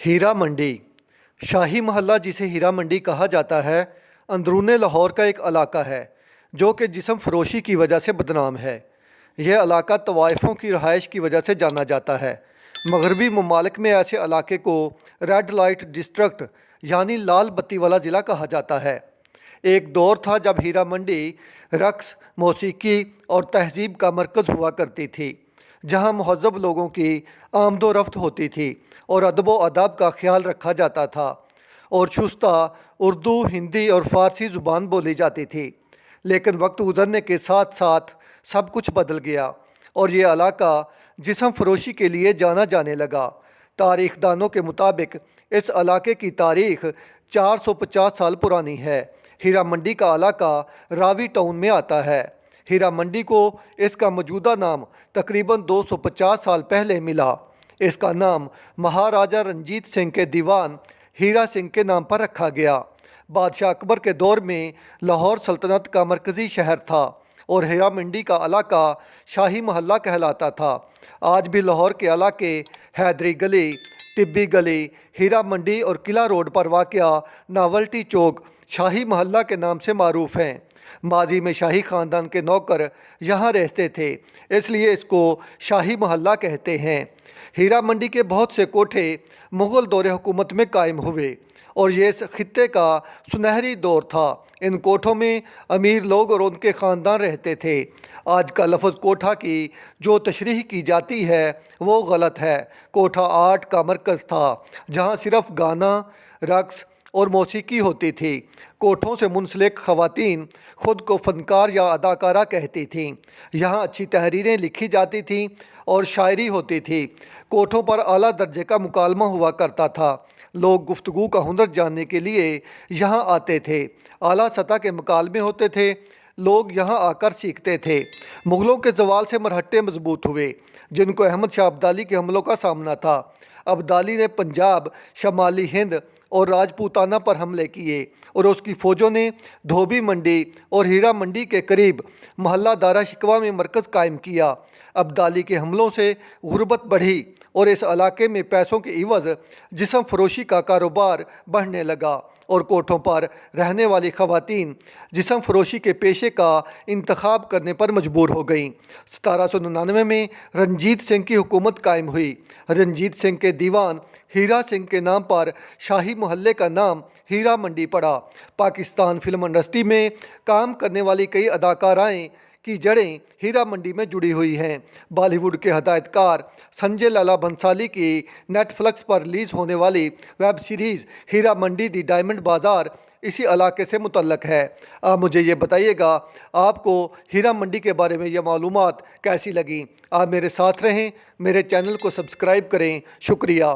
हीरा मंडी। शाही महल्ला जिसे हीरा मंडी कहा जाता है, अंदरून लाहौर का एक इलाका है जो कि जिस्म फरोशी की वजह से बदनाम है। यह इलाका तवाइफ़ों की रहाइश की वजह से जाना जाता है। मगरबी ममालिक में ऐसे इलाके को रेड लाइट डिस्ट्रिक्ट यानी लाल बत्ती वाला ज़िला कहा जाता है। एक दौर था जब हीरा मंडी रक्स, मौसीकी और तहजीब का मरकज़ हुआ करती थी, जहाँ महज़ब लोगों की आमदोरफ्त होती थी और अदब व अदब का ख्याल रखा जाता था और शुस्ता उर्दू, हिंदी और फ़ारसी ज़ुबान बोली जाती थी। लेकिन वक्त गुज़रने के साथ साथ सब कुछ बदल गया और ये इलाका जिस्म फरोशी के लिए जाना जाने लगा। तारीख़ दानों के मुताबिक इस इलाके की तारीख़ 450 साल पुरानी है। हीरा मंडी का इलाका रावी टाउन में आता है। हीरा मंडी को इसका मौजूदा नाम तकरीबन 250 साल पहले मिला। इसका नाम महाराजा रंजीत सिंह के दीवान हीरा सिंह के नाम पर रखा गया। बादशाह अकबर के दौर में लाहौर सल्तनत का मरकज़ी शहर था और हीरा मंडी का इलाका शाही महल्ला कहलाता था। आज भी लाहौर के इलाके हैदरी गली, टिब्बी गली, हीरा मंडी और किला रोड पर वाक़या नावल्टी चौक शाही महल्ला के नाम से मारूफ़ हैं। माजी में शाही ख़ानदान के नौकर यहाँ रहते थे, इसलिए इसको शाही महल्ला कहते हैं। हीरा मंडी के बहुत से कोठे मुग़ल दौर हुकूमत में कायम हुए और ये इस खित्ते का सुनहरी दौर था। इन कोठों में अमीर लोग और उनके ख़ानदान रहते थे। आज का लफ्ज़ कोठा की जो तशरीह की जाती है वो गलत है। कोठा आर्ट का मरकज़ था जहाँ सिर्फ़ गाना, रक्स और मौसीकी होती थी। कोठों से मुंसलिक ख़वातीन ख़ुद को फ़नकार या अदाकारा कहती थीं। यहाँ अच्छी तहरीरें लिखी जाती थीं और शायरी होती थी। कोठों पर आला दर्जे का मुकालमा हुआ करता था। लोग गुफ्तगू का हुनर जानने के लिए यहाँ आते थे। आला सतह के मुकालमे होते थे, लोग यहाँ आकर सीखते थे। मुग़लों के ज़वाल से मरहट्टे मजबूत हुए जिनको अहमद शाह अब्दाली के हमलों का सामना था। अब्दाली ने पंजाब, शमाली हिंद और राजपूताना पर हमले किए और उसकी फ़ौजों ने धोबी मंडी और हीरा मंडी के करीब महल्ला दारा शिकवा में मरकज़ कायम किया। अब्दाली के हमलों से गुर्बत बढ़ी और इस इलाके में पैसों के इवज़ जिस्म फरोशी का कारोबार बढ़ने लगा और कोठों पर रहने वाली ख़वातीन जिस्म फरोशी के पेशे का इंतखाब करने पर मजबूर हो गईं। 1799 में रंजीत सिंह की हुकूमत कायम हुई। रंजीत सिंह के दीवान हीरा सिंह के नाम पर शाही महल्ले का नाम हीरा मंडी पड़ा। पाकिस्तान फिल्म इंडस्ट्री में काम करने वाली कई अदाकाराएँ की जड़ें हीरा मंडी में जुड़ी हुई हैं। बॉलीवुड के हदायतकार संजय लाला बंसाली की नेटफ्लिक्स पर रिलीज़ होने वाली वेब सीरीज़ हीरा मंडी दी डायमंड बाज़ार इसी इलाके से मुतल्लक है। आप मुझे ये बताइएगा आपको हीरा मंडी के बारे में ये मालूमात कैसी लगी। आप मेरे साथ रहें, मेरे चैनल को सब्सक्राइब करें। शुक्रिया।